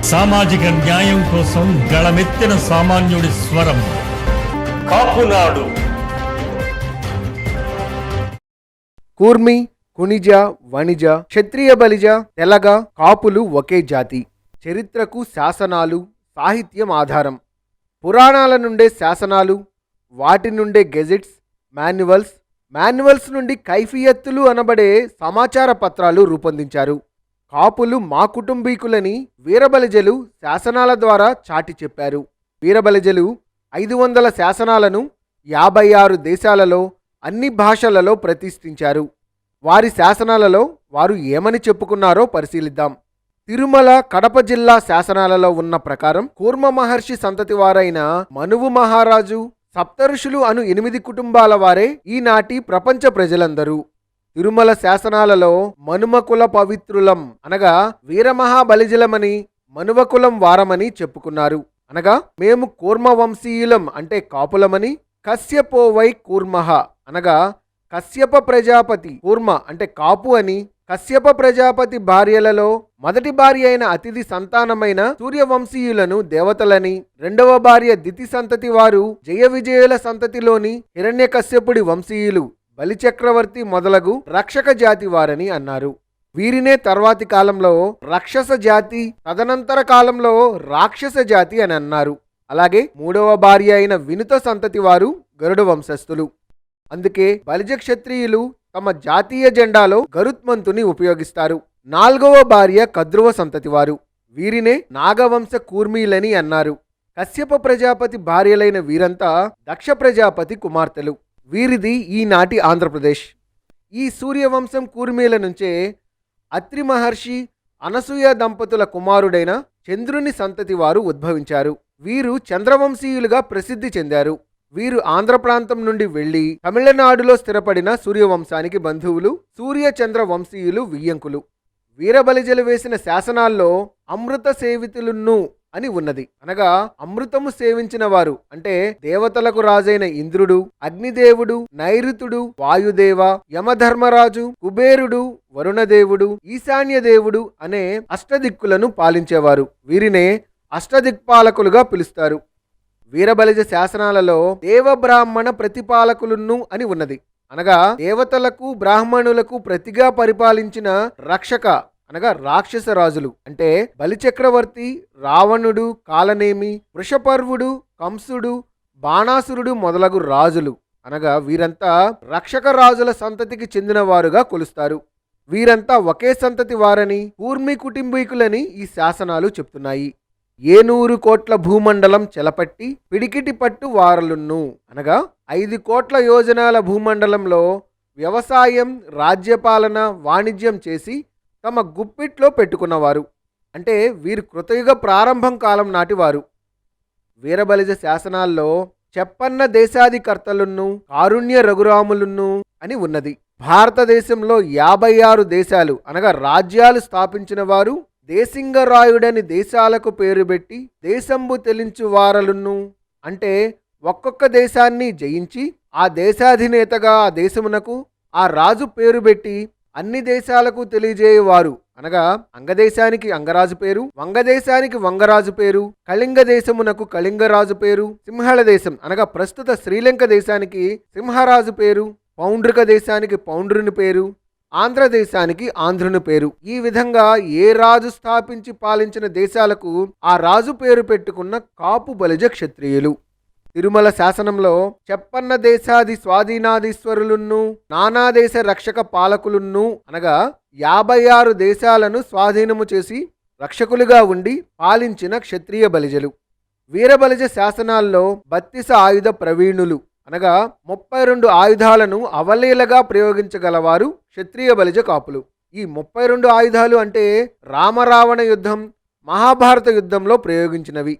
సామాజిక న్యాయం కోసం గళమెత్తిన సామాన్యుడి స్వరం కాపునాడు. కూర్మి, కునిజ, వణిజ, క్షత్రియ బలిజ, తెలగ, కాపులు ఒకే జాతి. చరిత్రకు శాసనాలు, సాహిత్యం ఆధారం. పురాణాల నుండే శాసనాలు, వాటి నుండే గెజెట్స్, మాన్యువల్స్ నుండి కైఫియత్తులు అనబడే సమాచార పత్రాలు రూపొందించారు. కాపులు మా కుటుంబీకులని వీరబలిజలు శాసనాల ద్వారా చాటి చెప్పారు. వీరబలిజలు 500 శాసనాలను 56 దేశాలలో అన్ని భాషలలో ప్రతిష్ఠించారు. వారి శాసనాలలో వారు ఏమని చెప్పుకున్నారో పరిశీలిద్దాం. తిరుమల, కడప జిల్లా శాసనాలలో ఉన్న ప్రకారం కూర్మ మహర్షి సంతతి వారైన మనువు మహారాజు, సప్తఋషులు అను 8 కుటుంబాల వారే ఈనాటి ప్రపంచ ప్రజలందరూ. తిరుమల శాసనాలలో మనుమకుల పవిత్రులం అనగా వీరమహాబలిజలమని, మనువకులం వారమని చెప్పుకున్నారు. అనగా మేము కూర్మ వంశీయులం అంటే కాపులమని. కశ్యపోవై కూర్మః అనగా కశ్యప ప్రజాపతి కూర్మ అంటే కాపు అని. కశ్యప ప్రజాపతి భార్యలలో మొదటి భార్య అయిన అతిథి సంతానమైన సూర్యవంశీయులను దేవతలని, రెండవ భార్య దితి సంతతి వారు జయ విజయుల సంతతిలోని హిరణ్యకశ్యపుడి వంశీయులు బలిచక్రవర్తి మొదలగు రక్షక జాతి వారని అన్నారు. వీరినే తర్వాతి కాలంలో రాక్షస జాతి, తదనంతర కాలంలో రాక్షస జాతి అని అన్నారు. అలాగే మూడవ భార్య అయిన వినుత సంతతి వారు గరుడ వంశస్థులు. అందుకే బలిజ క్షత్రియులు తమ జాతీయ జెండాలో గరుత్మంతుని ఉపయోగిస్తారు. నాల్గవ భార్య కద్రువ సంతతి వారు. వీరినే నాగవంశ కూర్మీలని అన్నారు. కశ్యప ప్రజాపతి భార్యలైన వీరంతా దక్ష ప్రజాపతి కుమార్తెలు. వీరిది ఈనాటి ఆంధ్రప్రదేశ్. ఈ సూర్యవంశం కూర్మీల నుంచే అత్రి మహర్షి, అనసూయ దంపతుల కుమారుడైన చంద్రుని సంతతి వారు ఉద్భవించారు. వీరు చంద్రవంశీయులుగా ప్రసిద్ధి చెందారు. వీరు ఆంధ్ర ప్రాంతం నుండి వెళ్లి తమిళనాడులో స్థిరపడిన సూర్యవంశానికి బంధువులు. సూర్య చంద్ర వంశీయులు వియ్యంకులు. వీరబలిజలు వేసిన శాసనాల్లో అమృత సేవితులున్ను అని ఉన్నది. అనగా అమృతము సేవించిన వారు అంటే దేవతలకు రాజైన ఇంద్రుడు, అగ్నిదేవుడు, నైరుతుడు, వాయుదేవ, యమధర్మరాజు, కుబేరుడు, వరుణదేవుడు, ఈశాన్యదేవుడు అనే అష్టదిక్కులను పాలించేవారు. వీరినే అష్టదిక్పాలకులుగా పిలుస్తారు. వీరబలిజ శాసనాలలో దేవబ్రాహ్మణ ప్రతిపాలకులున్ను అని ఉన్నది. అనగా దేవతలకు బ్రాహ్మణులకు ప్రతిగా పరిపాలించిన రక్షక అనగా రాక్షస రాజులు అంటే బలిచక్రవర్తి, రావణుడు, కాలనేమి, వృషపర్వుడు, కంసుడు, బాణాసురుడు మొదలగు రాజులు. అనగా వీరంతా రక్షక రాజుల సంతతికి చెందిన వారుగా కొలుస్తారు. వీరంతా ఒకే సంతతి వారని, కూర్మి కుటుంబీకులని ఈ శాసనాలు చెప్తున్నాయి. 700 కోట్ల భూమండలం చెలపట్టి పిడికిటి పట్టు వారలున్ను అనగా 5 కోట్ల యోజనాల భూమండలంలో వ్యవసాయం, రాజ్యపాలన, వాణిజ్యం చేసి తమ గుప్పిట్లో పెట్టుకున్నవారు. అంటే వీరు కృతయుగ ప్రారంభం కాలం నాటివారు. వీరబలిజ శాసనాల్లో చెప్పన్న దేశాధికర్తలున్ను, కారుణ్య రఘురాములున్ను అని ఉన్నది. భారతదేశంలో 56 దేశాలు అనగా రాజ్యాలు స్థాపించిన వారు దేశింగరాయుడని దేశాలకు పేరు పెట్టి దేశంబు తెలించు వారలున్ను అంటే ఒక్కొక్క దేశాన్ని జయించి ఆ దేశాధినేతగా ఆ దేశమునకు ఆ రాజు పేరు పెట్టి అన్ని దేశాలకు తెలియజేయవారు. అనగా అంగదేశానికి అంగరాజు పేరు, వంగదేశానికి వంగరాజు పేరు, కళింగ దేశమునకు కళింగరాజు పేరు, సింహళ దేశం అనగా ప్రస్తుత శ్రీలంక దేశానికి సింహరాజు పేరు, పౌండ్రిక దేశానికి పౌండ్రుని పేరు, ఆంధ్రదేశానికి ఆంధ్రుని పేరు. ఈ విధంగా ఏ రాజు స్థాపించి పాలించిన దేశాలకు ఆ రాజు పేరు పెట్టుకున్న కాపు బలిజ క్షత్రియులు. తిరుమల శాసనంలో చెప్పన్న దేశాది స్వాధీనాధీశ్వరులున్ను, నానాదేశ రక్షక పాలకులున్ను అనగా 56 దేశాలను స్వాధీనము చేసి రక్షకులుగా ఉండి పాలించిన క్షత్రియ బలిజలు. వీరబలిజ శాసనాల్లో 32 ఆయుధ ప్రవీణులు అనగా 32 ఆయుధాలను అవలీలగా ప్రయోగించగలవారు క్షత్రియ బలిజ కాపులు. ఈ 32 ఆయుధాలు అంటే రామరావణ యుద్ధం, మహాభారత యుద్ధంలో ప్రయోగించినవి.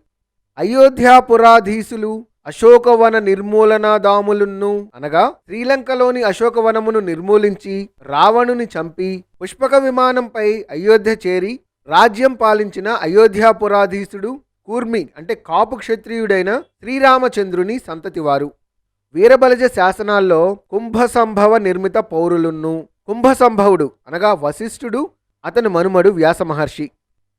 అయోధ్యాపురాధీసులు, అశోకవన నిర్మూలనాదాములున్ను అనగా శ్రీలంకలోని అశోకవనమును నిర్మూలించి రావణుని చంపి పుష్పక విమానంపై అయోధ్య చేరి రాజ్యం పాలించిన అయోధ్యాపురాధీసుడు కూర్మి అంటే కాపు క్షత్రియుడైన శ్రీరామచంద్రుని సంతతివారు. వీరబలిజ శాసనాల్లో కుంభసంభవ నిర్మిత పౌరులున్ను. కుంభసంభవుడు అనగా వశిష్ఠుడు, అతని మనుమడు వ్యాస మహర్షి.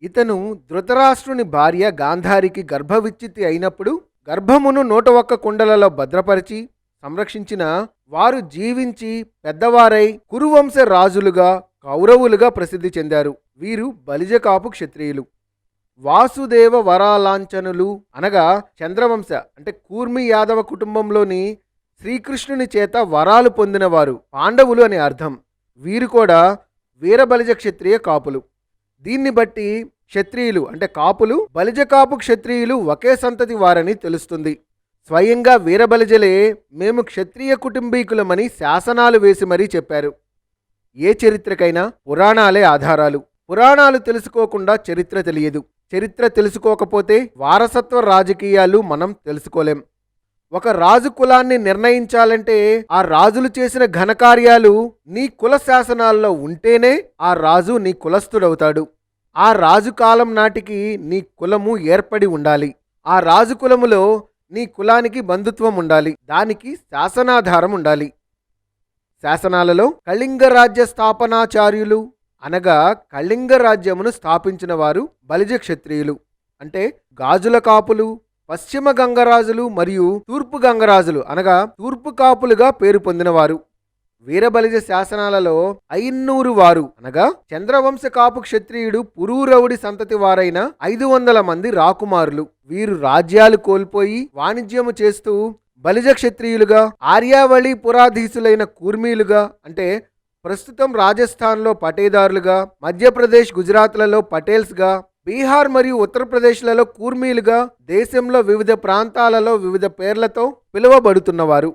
ఇతను ధృతరాష్ట్రుని భార్య గాంధారికి గర్భవిచ్చితి అయినప్పుడు గర్భమును 101 కుండలలో భద్రపరిచి సంరక్షించిన వారు జీవించి పెద్దవారై కురువంశ రాజులుగా కౌరవులుగా ప్రసిద్ధి చెందారు. వీరు బలిజకాపు క్షత్రియులు. వాసుదేవ వరాలాంఛనులు అనగా చంద్రవంశ అంటే కూర్మి యాదవ కుటుంబంలోని శ్రీకృష్ణుని చేత వరాలు పొందినవారు పాండవులు అని అర్థం. వీరు కూడా వీరబలిజ క్షత్రియ కాపులు. దీన్ని బట్టి క్షత్రియులు అంటే కాపులు బలిజకాపు క్షత్రియులు ఒకే సంతతి వారని తెలుస్తుంది. స్వయంగా వీరబలిజలే మేము క్షత్రియ కుటుంబీకులమని శాసనాలు వేసి మరీ చెప్పారు. ఏ చరిత్రకైనా పురాణాలే ఆధారాలు. పురాణాలు తెలుసుకోకుండా చరిత్ర తెలియదు. చరిత్ర తెలుసుకోకపోతే వారసత్వ రాజకీయాలు మనం తెలుసుకోలేం. ఒక రాజు కులాన్ని నిర్ణయించాలంటే ఆ రాజులు చేసిన ఘనకార్యాలు నీ కుల శాసనాల్లో ఉంటేనే ఆ రాజు నీ కులస్థుడవుతాడు. ఆ రాజు కాలం నాటికి నీ కులము ఏర్పడి ఉండాలి. ఆ రాజు కులములో నీ కులానికి బంధుత్వం ఉండాలి. దానికి శాసనాధారం ఉండాలి. శాసనాలలో కళింగ రాజ్య స్థాపనాచార్యులు అనగా కళింగ రాజ్యమును స్థాపించిన వారు బలిజ క్షత్రియులు. అంటే గాజుల కాపులు, పశ్చిమ గంగరాజులు మరియు తూర్పు గంగరాజులు అనగా తూర్పు కాపులుగా పేరు పొందినవారు. వీరబలిజ శాసనాలలో ఐన్నూరు వారు అనగా చంద్రవంశ కాపు క్షత్రియుడు పురూరవుడి సంతతి వారైన 500 మంది రాకుమారులు. వీరు రాజ్యాలు కోల్పోయి వాణిజ్యము చేస్తూ బలిజ క్షత్రియులుగా, ఆర్యావళి పురాధీసులైన కూర్మీలుగా అంటే ప్రస్తుతం రాజస్థాన్లో పటేదారులుగా, మధ్యప్రదేశ్ గుజరాత్లలో పటేల్స్గా, బీహార్ మరియు ఉత్తరప్రదేశ్లలో కూర్మీలుగా దేశంలో వివిధ ప్రాంతాలలో వివిధ పేర్లతో పిలువబడుతున్నవారు.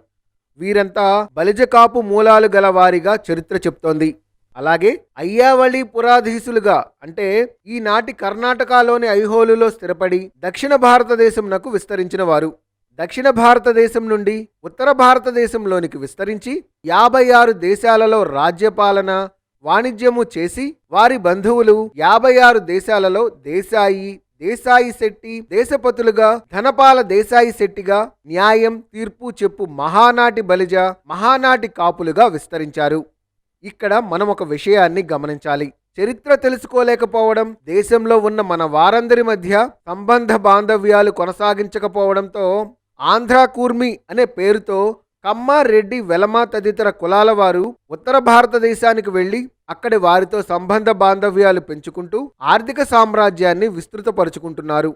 వీరంతా బలిజకాపు మూలాలు గల వారిగా చరిత్ర చెప్తోంది. అలాగే అయ్యావళి పురాధీసులుగా అంటే ఈనాటి కర్ణాటకలోని ఐహోలులో స్థిరపడి దక్షిణ భారతదేశంనకు విస్తరించిన వారు. దక్షిణ భారతదేశం నుండి ఉత్తర భారతదేశంలోనికి విస్తరించి 56 దేశాలలో రాజ్యపాలన, వాణిజ్యము చేసి వారి బంధువులు 56 దేశాలలో దేశాయి శెట్టి దేశపతులుగా, ధనపాల దేశాయి శెట్టిగా, న్యాయం తీర్పు చెప్పు మహానాటి బలిజ, మహానాటి కాపులుగా విస్తరించారు. ఇక్కడ మనం ఒక విషయాన్ని గమనించాలి. చరిత్ర తెలుసుకోలేకపోవడం, దేశంలో ఉన్న మన వారందరి మధ్య సంబంధ బాంధవ్యాలు కొనసాగించకపోవడంతో ఆంధ్ర కూర్మి అనే పేరుతో కమ్మ, రెడ్డి, వెలమ తదితర కులాల వారు ఉత్తర భారతదేశానికి వెళ్లి అక్కడి వారితో సంబంధ బాంధవ్యాలు పెంచుకుంటూ ఆర్థిక సామ్రాజ్యాన్ని విస్తృతపరుచుకుంటున్నారు.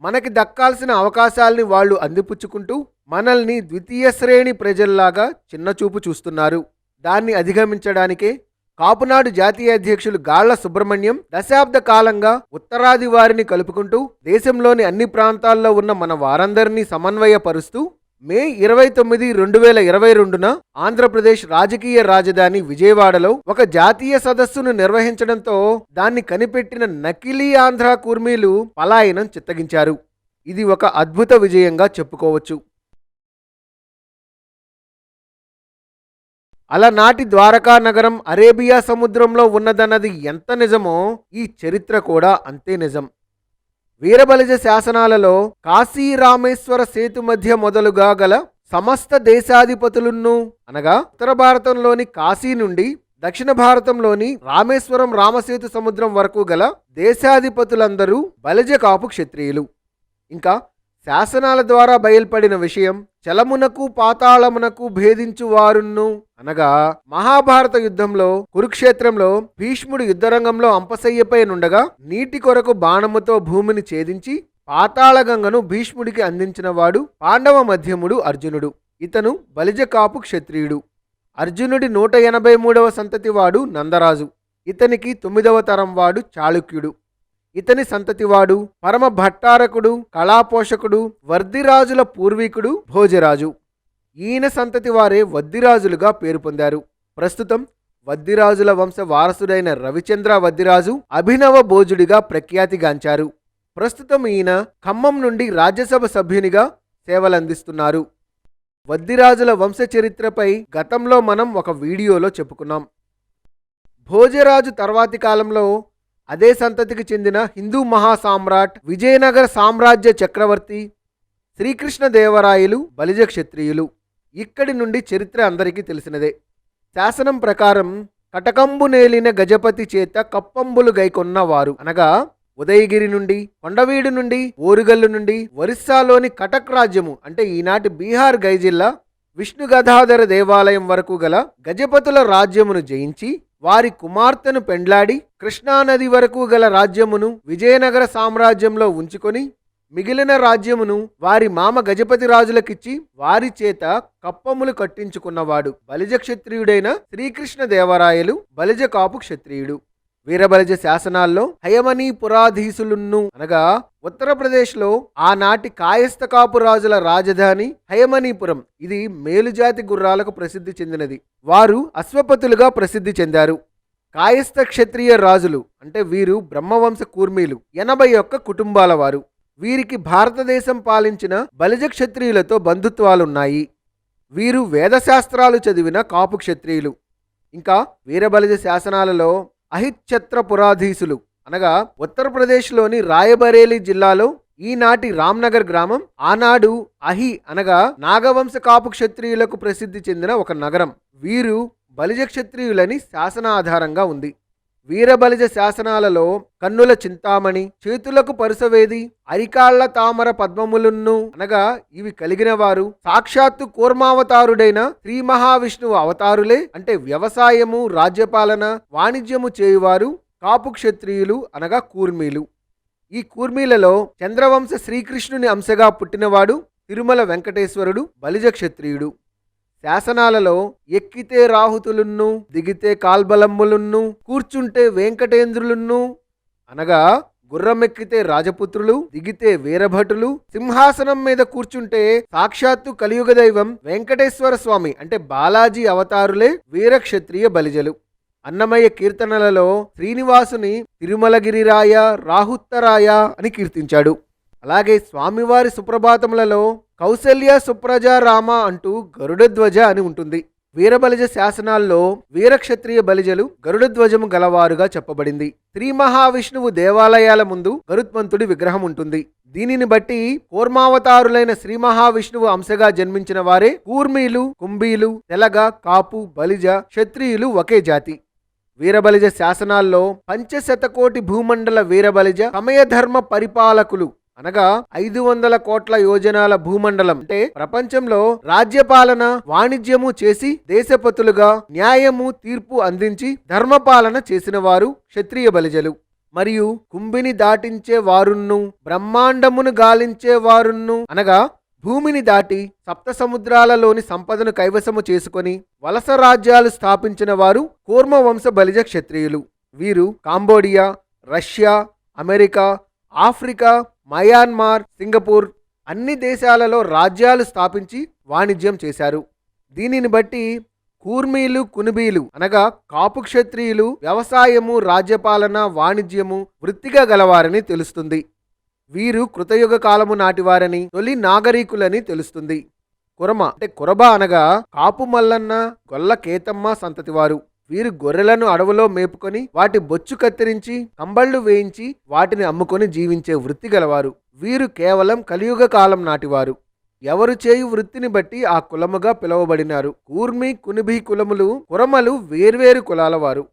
మనకి దక్కాల్సిన అవకాశాల్ని వాళ్ళు అందిపుచ్చుకుంటూ మనల్ని ద్వితీయ శ్రేణి ప్రజల్లాగా చిన్నచూపు చూస్తున్నారు. దాన్ని అధిగమించడానికే కాపునాడు జాతీయ అధ్యక్షులు గాళ్ల సుబ్రహ్మణ్యం దశాబ్ద కాలంగా ఉత్తరాది వారిని కలుపుకుంటూ దేశంలోని అన్ని ప్రాంతాల్లో ఉన్న మన వారందరినీ సమన్వయపరుస్తూ మే 29, 2022న ఆంధ్రప్రదేశ్ రాజకీయ రాజధాని విజయవాడలో ఒక జాతీయ సదస్సును నిర్వహించడంతో దాన్ని కనిపెట్టిన నకిలీ ఆంధ్ర కూర్మీలు పలాయనం చిత్తగించారు. ఇది ఒక అద్భుత విజయంగా చెప్పుకోవచ్చు. అలనాటి ద్వారకా నగరం అరేబియా సముద్రంలో ఉన్నదన్నది ఎంత నిజమో ఈ చరిత్ర కూడా అంతే నిజం. వీరబలిజ శాసనాలలో కాశీ రామేశ్వర సేతు మధ్య మొదలుగా గల సమస్త దేశాధిపతులను అనగా ఉత్తర భారతంలోని కాశీ నుండి దక్షిణ భారతంలోని రామేశ్వరం రామసేతు సముద్రం వరకు గల దేశాధిపతులందరూ బలిజ కాపు క్షత్రియులు. ఇంకా శాసనాల ద్వారా బయల్పడిన విషయం చలమునకు పాతాళమునకు భేదించువారును అనగా మహాభారత యుద్ధంలో కురుక్షేత్రంలో భీష్ముడు యుద్ధరంగంలో అంపశయ్యపై నుండగా నీటి కొరకు బాణముతో భూమిని ఛేదించి పాతాళగంగను భీష్ముడికి అందించిన వాడు పాండవ మధ్యముడు అర్జునుడు. ఇతను బలిజ కాపు క్షత్రియుడు. అర్జునుడి 183వ సంతతివాడు నందరాజు. ఇతనికి 9వ తరం వాడు చాళుక్యుడు. ఇతని సంతతివాడు పరమ భట్టారకుడు, కళాపోషకుడు, వర్ధిరాజుల పూర్వీకుడు భోజరాజు. ఈయన సంతతి వారే వద్దిరాజులుగా పేరు పొందారు. ప్రస్తుతం వద్దిరాజుల వంశ వారసుడైన రవిచంద్ర వద్దిరాజు అభినవ భోజుడిగా ప్రఖ్యాతిగాంచారు. ప్రస్తుతం ఈయన ఖమ్మం నుండి రాజ్యసభ సభ్యునిగా సేవలందిస్తున్నారు. వద్దిరాజుల వంశ చరిత్రపై గతంలో మనం ఒక వీడియోలో చెప్పుకున్నాం. భోజరాజు తర్వాతి కాలంలో అదే సంతతికి చెందిన హిందూ మహాసామ్రాట్ విజయనగర సామ్రాజ్య చక్రవర్తి శ్రీకృష్ణదేవరాయలు బలిజ క్షత్రియులు. ఇక్కడి నుండి చరిత్ర అందరికీ తెలిసినదే. శాసనం ప్రకారం కటకంబు నేలిన గజపతి చేత కప్పంబులు గైకొన్నవారు అనగా ఉదయగిరి నుండి, కొండవీడు నుండి, ఓరుగల్లు నుండి, ఒరిస్సాలోని కటక్ రాజ్యము అంటే ఈనాటి బీహార్ గైజిల్లా విష్ణుగదాధర దేవాలయం వరకు గల గజపతుల రాజ్యమును జయించి వారి కుమార్తెను పెండ్లాడి కృష్ణానది వరకు గల రాజ్యమును విజయనగర సామ్రాజ్యంలో ఉంచుకొని మిగిలిన రాజ్యమును వారి మామ గజపతి రాజులకిచ్చి వారి చేత కప్పములు కట్టించుకున్నవాడు బలిజ క్షత్రియుడైన శ్రీకృష్ణ దేవరాయలు బలిజ కాపు క్షత్రియుడు. వీరబలిజ శాసనాల్లో హయమనీ పురాధీసులున్ను అనగా ఉత్తరప్రదేశ్లో ఆనాటి కాయస్థ కాపు రాజుల రాజధాని హయమనీపురం. ఇది మేలుజాతి గుర్రాలకు ప్రసిద్ధి చెందినది. వారు అశ్వపతులుగా ప్రసిద్ధి చెందారు. కాయస్థ క్షత్రియ రాజులు అంటే వీరు బ్రహ్మవంశ కూర్మీలు, 81 కుటుంబాల వారు. వీరికి భారతదేశం పాలించిన బలిజ క్షత్రియులతో బంధుత్వాలున్నాయి. వీరు వేదశాస్త్రాలు చదివిన కాపు క్షత్రియులు. ఇంకా వీరబలిజ శాసనాలలో అహిచ్ఛత్ర పురాధీసులు అనగా ఉత్తరప్రదేశ్లోని రాయబరేలీ జిల్లాలో ఈనాటి రామ్నగర్ గ్రామం ఆనాడు అహి అనగా నాగవంశ కాపు క్షత్రియులకు ప్రసిద్ధి చెందిన ఒక నగరం. వీరు బలిజ క్షత్రియులని శాసనాధారంగా ఉంది. వీరబలిజ శాసనాలలో కన్నుల చింతామణి, చేతులకు పరుసవేది, అరికాళ్ల తామర పద్మములున్ను అనగా ఇవి కలిగిన వారు సాక్షాత్తు కూర్మావతారుడైన శ్రీ మహావిష్ణువు అవతారులే. అంటే వ్యవసాయము, రాజ్యపాలన, వాణిజ్యము చేయువారు కాపు క్షత్రియులు అనగా కూర్మీలు. ఈ కూర్మీలలో చంద్రవంశ శ్రీకృష్ణుని అంశగా పుట్టినవాడు తిరుమల వెంకటేశ్వరుడు బలిజ క్షత్రియుడు. శాసనాలలో ఎక్కితే రాహుతులున్ను, దిగితే కాల్బలమ్ములున్ను, కూర్చుంటే వెంకటేంద్రులున్ను అనగా గుర్రమెక్కితే రాజపుత్రులు, దిగితే వీరభటులు, సింహాసనం మీద కూర్చుంటే సాక్షాత్తు కలియుగ దైవం వెంకటేశ్వర స్వామి అంటే బాలాజీ అవతారులే వీరక్షత్రియ బలిజలు. అన్నమయ్య కీర్తనలలో శ్రీనివాసుని తిరుమలగిరిరాయ, రాహుత్తరాయ అని కీర్తించాడు. అలాగే స్వామివారి సుప్రభాతములలో కౌసల్య సుప్రజా రామ అంటూ గరుడధ్వజ అని ఉంటుంది. వీరబలిజ శాసనాల్లో వీరక్షత్రియ బలిజలు గరుడధ్వజము గలవారుగా చెప్పబడింది. శ్రీ మహావిష్ణువు దేవాలయాల ముందు గరుత్మంతుడి విగ్రహం ఉంటుంది. దీనిని బట్టి కూర్మావతారులైన శ్రీ మహావిష్ణువు అంశగా జన్మించిన వారే కూర్మీలు, కుంభీలు, తెలగ, కాపు, బలిజ క్షత్రియులు ఒకే జాతి. వీరబలిజ శాసనాల్లో పంచశతకోటి భూమండల వీరబలిజ సమయధర్మ పరిపాలకులు అనగా 500 కోట్ల యోజనాల భూమండలం అంటే ప్రపంచంలో రాజ్యపాలన, వాణిజ్యము చేసి దేశపతులుగా న్యాయము, తీర్పు అందించి ధర్మపాలన చేసిన వారు క్షత్రియ బలిజలు. మరియు కుంభిని దాటించే వారున్ను, బ్రహ్మాండమును గాలించే వారున్ను అనగా భూమిని దాటి సప్త సముద్రాలలోని సంపదను కైవసము చేసుకొని వలస రాజ్యాలు స్థాపించిన వారు కూర్మ వంశ బలిజ క్షత్రియులు. వీరు Cambodia, Russia, America, Africa, Myanmar, Singapore అన్ని దేశాలలో రాజ్యాలు స్థాపించి వాణిజ్యం చేశారు. దీనిని బట్టి కూర్మీలు, కునుబీలు అనగా కాపు క్షత్రియులు వ్యవసాయము, రాజ్యపాలన, వాణిజ్యము వృత్తిగా గలవారని తెలుస్తుంది. వీరు కృతయుగ కాలము నాటివారని, తొలి నాగరికులని తెలుస్తుంది. కురమ అంటే కురబ అనగా కాపు మల్లన్న, గొల్ల కేతమ్మ సంతతివారు. వీరు గొర్రెలను అడవులో మేపుకొని వాటి బొచ్చు కత్తిరించి కంబళ్ళు వేయించి వాటిని అమ్ముకొని జీవించే వృత్తి గలవారు. వీరు కేవలం కలియుగ కాలం నాటివారు. ఎవరు చేయు వృత్తిని బట్టి ఆ కులముగా పిలువబడినారు. కూర్మి, కునిబి కులములు, కురమలు వేర్వేరు కులాల వారు.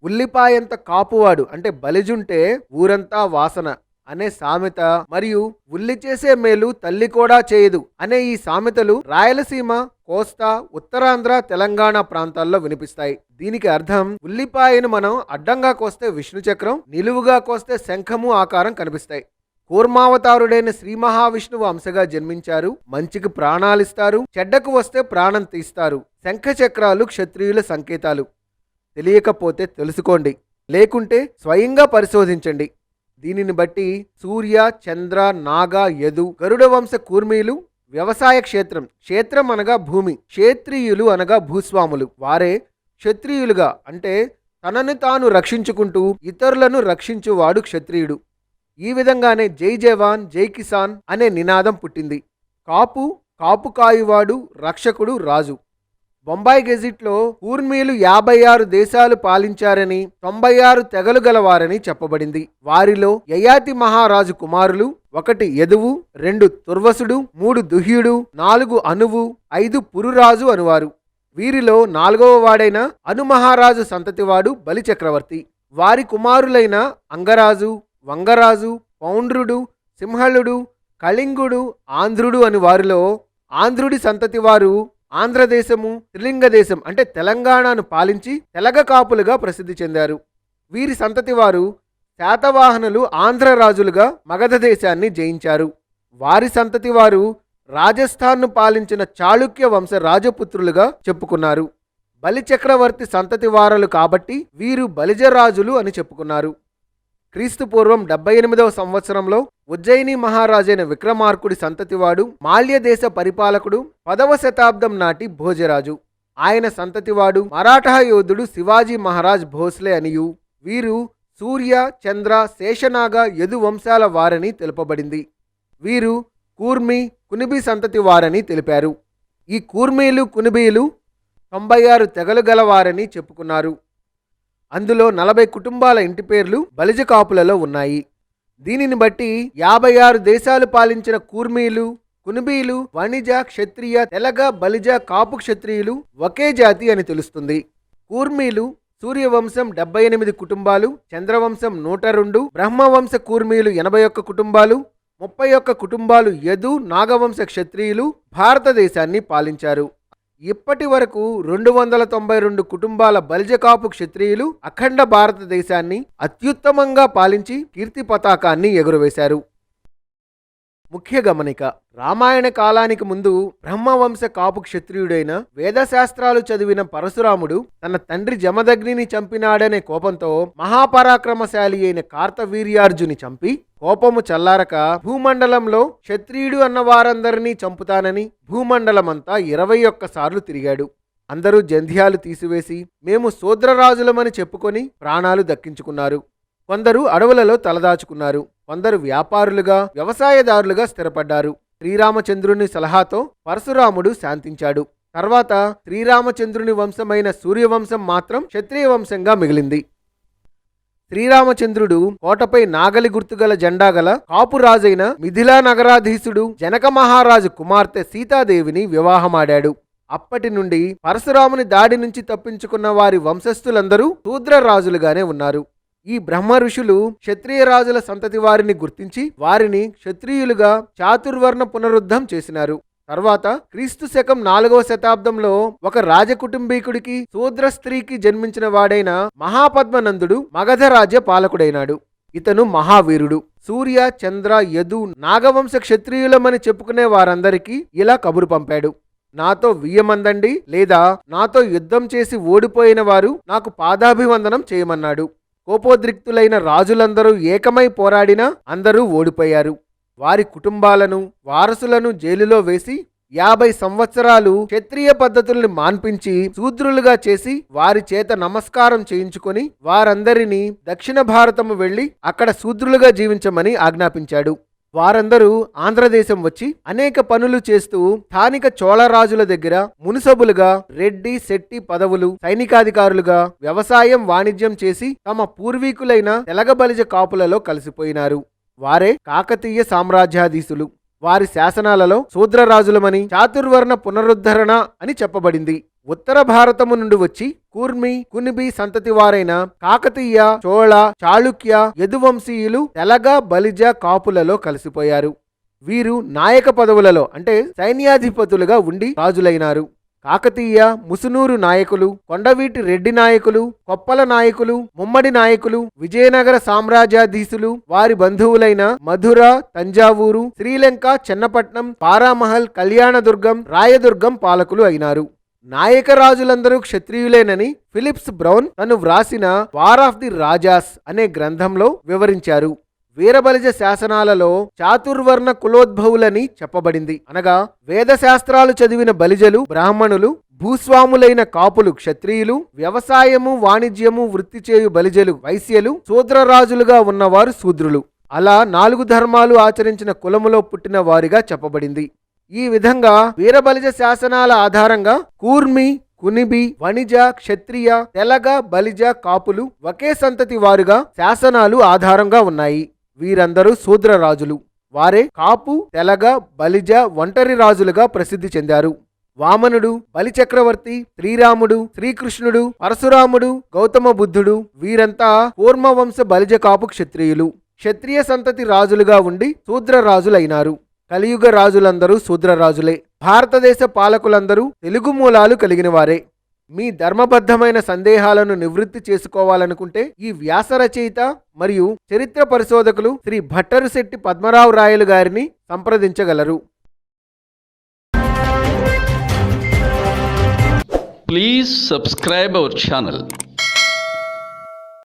ఉల్లిపాయంత కాపువాడు అంటే బలిజుంటే ఊరంతా వాసన అనే సామెత మరియు ఉల్లి చేసే మేలు తల్లి కూడా చేయదు అనే ఈ సామెతలు రాయలసీమ, కోస్తా, ఉత్తరాంధ్ర, తెలంగాణ ప్రాంతాల్లో వినిపిస్తాయి. దీనికి అర్థం ఉల్లిపాయను మనం అడ్డంగా కోస్తే విష్ణు చక్రం, నిలువుగా కోస్తే శంఖము ఆకారం కనిపిస్తాయి. కూర్మావతారుడైన శ్రీ మహావిష్ణువు అంశగా జన్మించారు. మంచికి ప్రాణాలిస్తారు, చెడ్డకు వస్తే ప్రాణం తీస్తారు. శంఖ చక్రాలు క్షత్రియుల సంకేతాలు. తెలియకపోతే తెలుసుకోండి, లేకుంటే స్వయంగా పరిశోధించండి. దీనిని బట్టి సూర్య, చంద్ర, నాగ, యదు, గరుడ వంశ కూర్మీలు వ్యవసాయ క్షేత్రం, క్షేత్రం అనగా భూమి, క్షేత్రియులు అనగా భూస్వాములు. వారే క్షత్రియులుగా అంటే తనను తాను రక్షించుకుంటూ ఇతరులను రక్షించువాడు క్షత్రియుడు. ఈ విధంగానే జై జవాన్ జై కిసాన్ అనే నినాదం పుట్టింది. కాపు, కాపు కాయువాడు, రక్షకుడు, రాజు. బొంబాయి గెజిట్లో కూర్మీలు 56 దేశాలు పాలించారని, 96 తెగలు గలవారని చెప్పబడింది. వారిలో యయాతి మహారాజు కుమారులు 1 యదువు, 2 తుర్వసుడు, 3 దుహ్యుడు, 4 అనువు, 5 పురురాజు అనువారు. వీరిలో 4వ వాడైన అను మహారాజు సంతతివాడు బలి చక్రవర్తి. వారి కుమారులైన అంగరాజు, వంగరాజు, పౌండ్రుడు, సింహళుడు, కళింగుడు, ఆంధ్రుడు అని వారిలో ఆంధ్రుడి సంతతి వారు ఆంధ్రదేశము, త్రిలింగదేశం అంటే తెలంగాణను పాలించి తెలగ కాపులుగా ప్రసిద్ధి చెందారు. వీరి సంతతి వారు శాతవాహనులు ఆంధ్ర రాజులుగా మగధ దేశాన్ని జయించారు. వారి సంతతి వారు రాజస్థాన్ను పాలించిన చాళుక్య వంశ రాజపుత్రులుగా చెప్పుకున్నారు. బలిచక్రవర్తి సంతతి వారలు కాబట్టి వీరు బలిజరాజులు అని చెప్పుకున్నారు. క్రీస్తు పూర్వం 78వ సంవత్సరంలో ఉజ్జయిని మహారాజైన విక్రమార్కుడి సంతతివాడు మాల్య దేశ పరిపాలకుడు 10వ శతాబ్దం నాటి భోజరాజు. ఆయన సంతతివాడు మరాఠా యోధుడు శివాజీ మహారాజ్ భోస్లే అనియు. వీరు సూర్య, చంద్ర, శేషనాగ, యదు వంశాల వారని తెలుపబడింది. వీరు కూర్మి, కునిబి సంతతి వారని తెలిపారు. ఈ కూర్మీలు, కునిబీలు 96 తెగలు గలవారని చెప్పుకున్నారు. అందులో 40 కుటుంబాల ఇంటి పేర్లు బలిజ కాపులలో ఉన్నాయి. దీనిని బట్టి 56 దేశాలు పాలించిన కూర్మీలు, కునిబీలు, వణిజ, క్షత్రియ, తెలగ, బలిజ, కాపు క్షత్రియులు ఒకే జాతి అని తెలుస్తుంది. కూర్మీలు సూర్యవంశం 78 కుటుంబాలు, చంద్రవంశం 102, బ్రహ్మవంశ కూర్మీలు 81 కుటుంబాలు, 31 కుటుంబాలు యదు, నాగవంశ క్షత్రియులు భారతదేశాన్ని పాలించారు. ఇప్పటి వరకు 292 కుటుంబాల బలిజకాపు క్షత్రియులు అఖండ భారతదేశాన్ని అత్యుత్తమంగా పాలించి కీర్తి పతాకాన్ని ఎగురవేశారు. ముఖ్య గమనిక: రామాయణ కాలానికి ముందు బ్రహ్మవంశ కాపు క్షత్రియుడైన వేదశాస్త్రాలు చదివిన పరశురాముడు తన తండ్రి జమదగ్నిని చంపినాడనే కోపంతో మహాపరాక్రమశాలి అయిన కార్తవీర్యార్జుని చంపి కోపము చల్లారక భూమండలంలో క్షత్రియుడు అన్న వారందరినీ చంపుతానని భూమండలమంతా 21 సార్లు తిరిగాడు. అందరూ జంధ్యాలు తీసివేసి మేము శూద్రరాజులమని చెప్పుకొని ప్రాణాలు దక్కించుకున్నారు. కొందరు అడవులలో తలదాచుకున్నారు. కొందరు వ్యాపారులుగా, వ్యవసాయదారులుగా స్థిరపడ్డారు. శ్రీరామచంద్రుని సలహాతో పరశురాముడు శాంతించాడు. తర్వాత శ్రీరామచంద్రుని వంశమైన సూర్యవంశం మాత్రం క్షత్రియ వంశంగా మిగిలింది. శ్రీరామచంద్రుడు కోటపై నాగలి గుర్తుగల జెండా గల కాపురాజైన మిథిలా నగరాధీశుడు జనక మహారాజు కుమార్తె సీతాదేవిని వివాహమాడాడు. అప్పటి నుండి పరశురాముని దాడి నుంచి తప్పించుకున్న వారి వంశస్థులందరూ శూద్ర రాజులుగానే ఉన్నారు. ఈ బ్రహ్మ ఋషులు క్షత్రియ రాజుల సంతతి వారిని గుర్తించి వారిని క్షత్రియులుగా చాతుర్వర్ణ పునరుద్ధం చేసినారు. తర్వాత క్రీస్తు శకం 4వ శతాబ్దంలో ఒక రాజకుటుంబీకుడికి శూద్ర స్త్రీకి జన్మించిన వాడైన మహాపద్మనందుడు మగధ రాజ్య పాలకుడైనాడు. ఇతను మహావీరుడు. సూర్య, చంద్ర, యదు, నాగవంశ క్షత్రియులమని చెప్పుకునే వారందరికీ ఇలా కబురు పంపాడు: నాతో వియ్యమందండి, లేదా నాతో యుద్ధం చేసి ఓడిపోయిన వారు నాకు పాదాభివందనం చేయమన్నాడు. కోపోద్రిక్తులైన రాజులందరూ ఏకమై పోరాడినా అందరూ ఓడిపోయారు. వారి కుటుంబాలను, వారసులను జైలులో వేసి 50 సంవత్సరాలు క్షత్రియ పద్ధతుల్ని మాన్పించి శూద్రులుగా చేసి వారి చేత నమస్కారం చేయించుకొని వారందరినీ దక్షిణ భారతము వెళ్లి అక్కడ శూద్రులుగా జీవించమని ఆజ్ఞాపించాడు. వారందరూ ఆంధ్రదేశం వచ్చి అనేక పనులు చేస్తూ స్థానిక చోళరాజుల దగ్గర మునుసబులుగా, రెడ్డి, శెట్టి పదవులు, సైనికాధికారులుగా వ్యవసాయం, వాణిజ్యం చేసి తమ పూర్వీకులైన తెలగ బలిజ కాపులలో కలిసిపోయినారు. వారే కాకతీయ సామ్రాజ్యాధీశులు. వారి శాసనాలలో శూద్రరాజులమని, చాతుర్వర్ణ పునరుద్ధరణ అని చెప్పబడింది. ఉత్తర భారతము నుండి వచ్చి కూర్మి, కునిబి సంతతి వారైన కాకతీయ, చోళ, చాళుక్య, యదువంశీయులు తెలగ, బలిజ కాపులలో కలిసిపోయారు. వీరు నాయక పదవులలో అంటే సైన్యాధిపతులుగా ఉండి రాజులైనారు. కాకతీయ, ముసునూరు నాయకులు, కొండవీటి రెడ్డి నాయకులు, కొప్పల నాయకులు, ముమ్మడి నాయకులు, విజయనగర సామ్రాజ్యాధీశులు, వారి బంధువులైన మధుర, తంజావూరు, శ్రీలంక, చెన్నపట్నం, పారామహల్, కళ్యాణదుర్గం, రాయదుర్గం పాలకులు అయినారు. నాయక రాజులందరూ క్షత్రియులేనని ఫిలిప్స్ బ్రౌన్ తను వ్రాసిన వార్ ఆఫ్ ది రాజాస్ అనే గ్రంథంలో వివరించారు. వీరబలిజ శాసనాలలో చాతుర్వర్ణ కులోద్భవులని చెప్పబడింది. అనగా వేదశాస్త్రాలు చదివిన బలిజలు బ్రాహ్మణులు, భూస్వాములైన కాపులు క్షత్రియులు, వ్యవసాయము, వాణిజ్యము వృత్తి చేయు బలిజలు వైశ్యలు, శూద్రరాజులుగా ఉన్నవారు శూద్రులు. అలా 4 ధర్మాలు ఆచరించిన కులములో పుట్టిన వారిగా చెప్పబడింది. ఈ విధంగా వీరబలిజ శాసనాల ఆధారంగా కూర్మి, కునిబి, వణిజ, క్షత్రియ, తెలగ, బలిజ కాపులు ఒకే సంతతి వారుగా శాసనాలు ఆధారంగా ఉన్నాయి. వీరందరూ శూద్రరాజులు. వారే కాపు, తెలగ, బలిజ ఒంటరి రాజులుగా ప్రసిద్ధి చెందారు. వామనుడు, బలిచక్రవర్తి, శ్రీరాముడు, శ్రీకృష్ణుడు, పరశురాముడు, గౌతమ బుద్ధుడు వీరంతా కూర్మవంశ బలిజ కాపు క్షత్రియులు. క్షత్రియ సంతతి రాజులుగా ఉండి శూద్ర రాజులైనారు. కలియుగ రాజులందరూ శూద్రరాజులే. భారతదేశ పాలకులందరూ తెలుగు మూలాలు కలిగిన వారే. మీ ధర్మబద్ధమైన సందేహాలను నివృత్తి చేసుకోవాలనుకుంటే ఈ వ్యాస రచయిత మరియు చరిత్ర పరిశోధకులు శ్రీ భట్టరుశెట్టి పద్మరావు రాయలు గారిని సంప్రదించగలరు. Please subscribe our channel